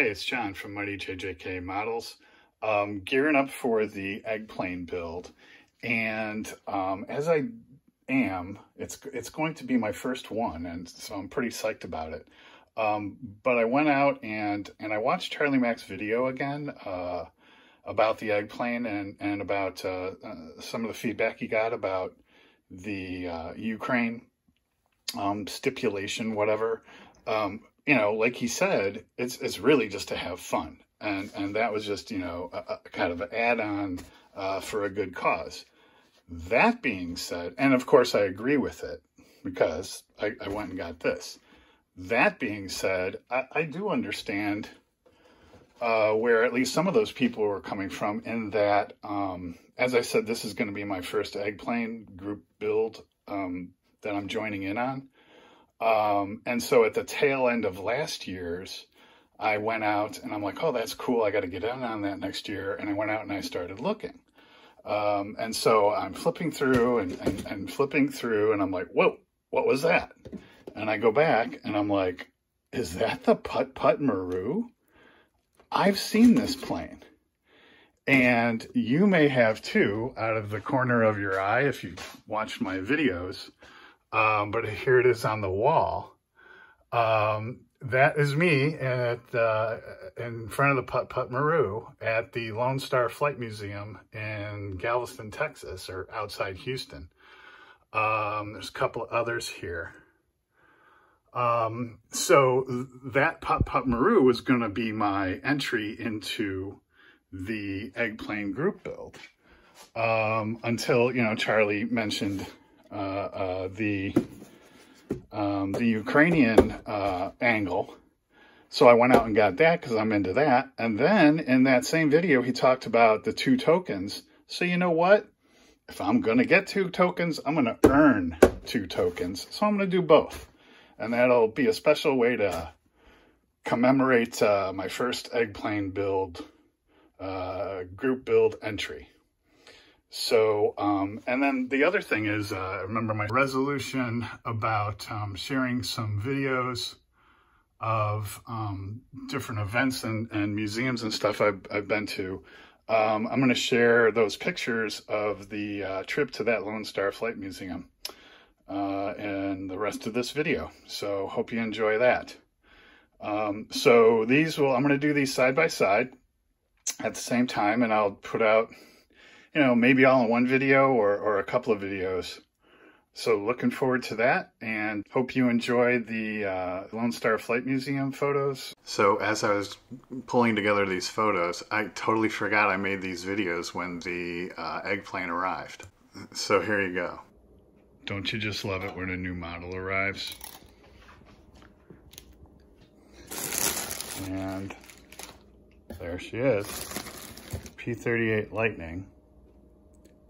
Hey, it's John from MightyJJK Models, gearing up for the Eggplane build. And as I am, it's going to be my first one, and so I'm pretty psyched about it. But I went out and I watched Charlie Mack's video again about the Eggplane and about some of the feedback he got about the Ukraine stipulation, whatever. You know, like he said, it's really just to have fun. And that was just, you know, a kind of an add-on for a good cause. That being said, and of course I agree with it because I went and got this. That being said, I do understand where at least some of those people were coming from in that, as I said, this is going to be my first Eggplane group build that I'm joining in on. And so at the tail end of last year's, I went out and I'm like, oh, that's cool. I got to get in on that next year. And I went out and I started looking. And so I'm flipping through and flipping through and I'm like, whoa, what was that? And I go back and I'm like, is that the Putt Maru? I've seen this plane. And you may have too, out of the corner of your eye, if you've watched my videos. But here it is on the wall. That is me in front of the Putt Maru at the Lone Star Flight Museum in Galveston, Texas, or outside Houston. There's a couple of others here. So that Putt Maru was going to be my entry into the Eggplane group build. Until, you know, Charlie mentioned the Ukrainian angle. So I went out and got that because I'm into that. And then in that same video, he talked about the 2 tokens. So you know what? If I'm going to get 2 tokens, I'm going to earn 2 tokens. So I'm going to do both. And that'll be a special way to commemorate my first Eggplane build, group build entry. So, and then the other thing is, I remember my resolution about sharing some videos of different events and museums and stuff I've been to. I'm going to share those pictures of the trip to that Lone Star Flight Museum in the rest of this video. So hope you enjoy that. So I'm going to do these side by side at the same time, and I'll put out, you know, maybe all in one video or a couple of videos. So looking forward to that and hope you enjoy the Lone Star Flight Museum photos. So as I was pulling together these photos, I totally forgot I made these videos when the Eggplane arrived. So here you go. Don't you just love it when a new model arrives? And there she is, P-38 Lightning.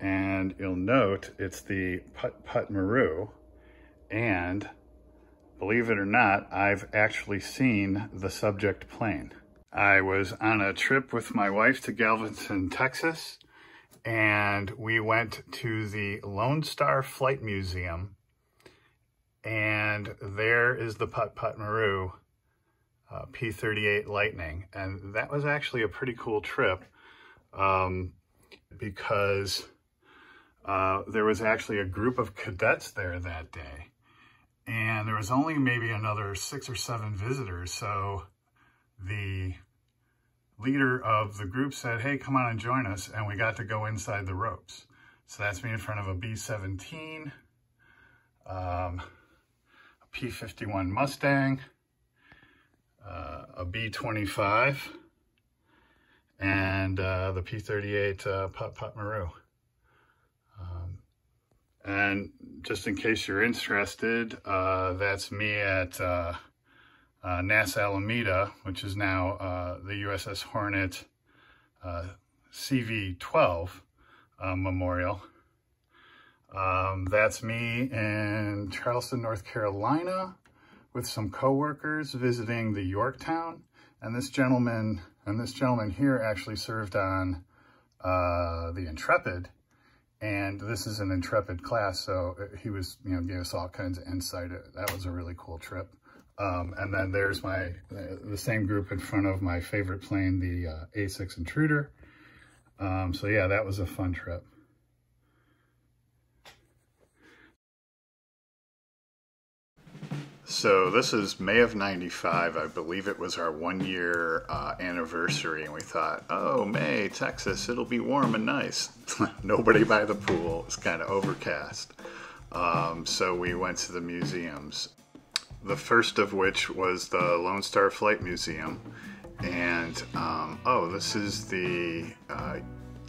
And you'll note it's the Putt Maru, and believe it or not, I've actually seen the subject plane. I was on a trip with my wife to Galveston, Texas, and we went to the Lone Star Flight Museum, and there is the Putt Maru P-38 Lightning, and that was actually a pretty cool trip because there was actually a group of cadets there that day, and there was only maybe another 6 or 7 visitors. So the leader of the group said, hey, come on and join us. And we got to go inside the ropes. So that's me in front of a B-17, a P-51 Mustang, a B-25, and the P-38 Putt Maru. And just in case you're interested, that's me at NASA Alameda, which is now the USS Hornet CV-12 Memorial. That's me in Charleston, North Carolina, with some coworkers visiting the Yorktown. And this gentleman here actually served on the Intrepid. And this is an Intrepid class, so he was, you know, gave us all kinds of insight. That was a really cool trip. And then there's the same group in front of my favorite plane, the A6 Intruder. So yeah, that was a fun trip. So this is May of '95. I believe it was our 1-year anniversary, and we thought, oh, May, Texas, it'll be warm and nice. Nobody by the pool. It's kind of overcast. So we went to the museums. The first of which was the Lone Star Flight Museum. And, oh, this is the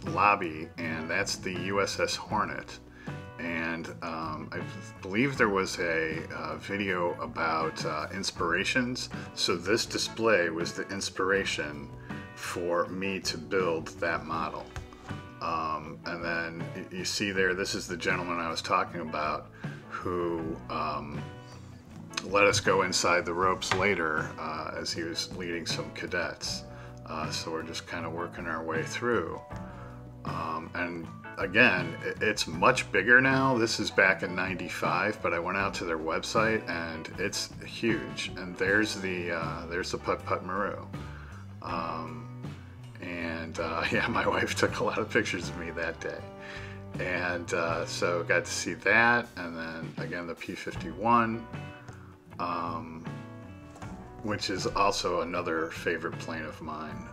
lobby, and that's the USS Hornet. And I believe there was a video about inspirations. So this display was the inspiration for me to build that model. And then you see there, this is the gentleman I was talking about who let us go inside the ropes later as he was leading some cadets. So we're just kind of working our way through. And again, it's much bigger now. This is back in '95, but I went out to their website and it's huge. And there's the Putt-Putt Maru. Yeah, my wife took a lot of pictures of me that day. And so got to see that. And then again, the P-51, which is also another favorite plane of mine.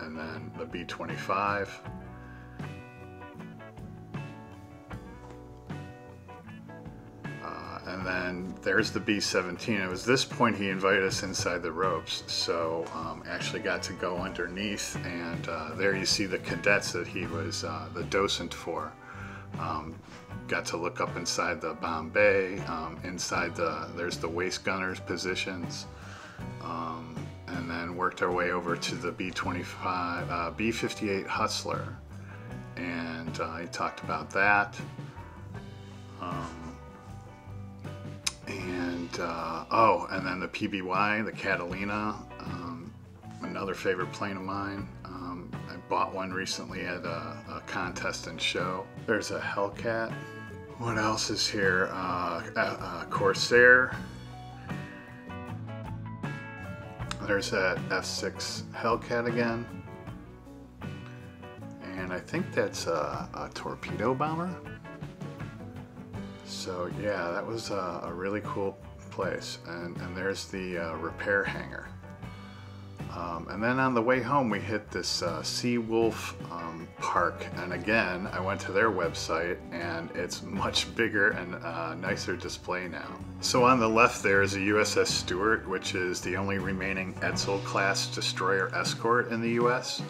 And then the B-25. And then there's the B-17. It was this point he invited us inside the ropes, so actually got to go underneath, and there you see the cadets that he was the docent for. Got to look up inside the bomb bay, inside there's the waist gunners positions, and then worked our way over to the B-25, B-58 Hustler, and he talked about that. And then the PBY, the Catalina, another favorite plane of mine. I bought one recently at a contest and show. There's a Hellcat. What else is here? Corsair. There's that F6 Hellcat again. And I think that's a torpedo bomber. So yeah, that was a really cool place. And there's the repair hangar. And then on the way home we hit this Sea Wolf park, and again I went to their website and it's much bigger and nicer display now. So on the left there is a USS Stewart, which is the only remaining Edsel class destroyer escort in the US.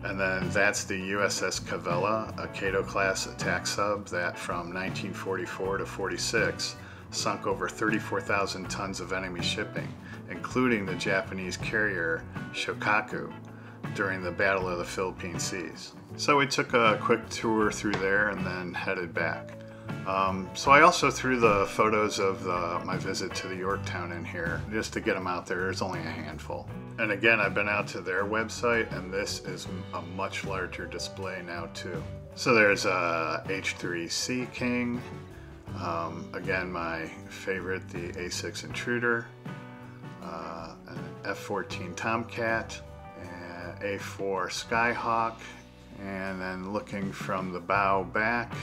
And then that's the USS Cavalla, a Cato class attack sub that from 1944 to 46 sunk over 34,000 tons of enemy shipping, including the Japanese carrier Shokaku during the Battle of the Philippine Seas. So we took a quick tour through there and then headed back. So I also threw the photos of my visit to the Yorktown in here, just to get them out there. There's only a handful. And again, I've been out to their website, and this is a much larger display now too. So there's a H-3 Sea King, again my favorite, the A6 Intruder, an F-14 Tomcat, an A4 Skyhawk, and then looking from the bow back,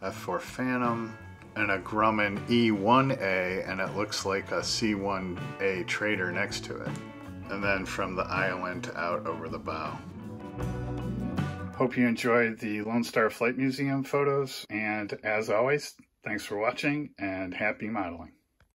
F4 Phantom, and a Grumman E1A, and it looks like a C1A Trader next to it. And then from the island out over the bow. Hope you enjoyed the Lone Star Flight Museum photos, and as always, thanks for watching and happy modeling.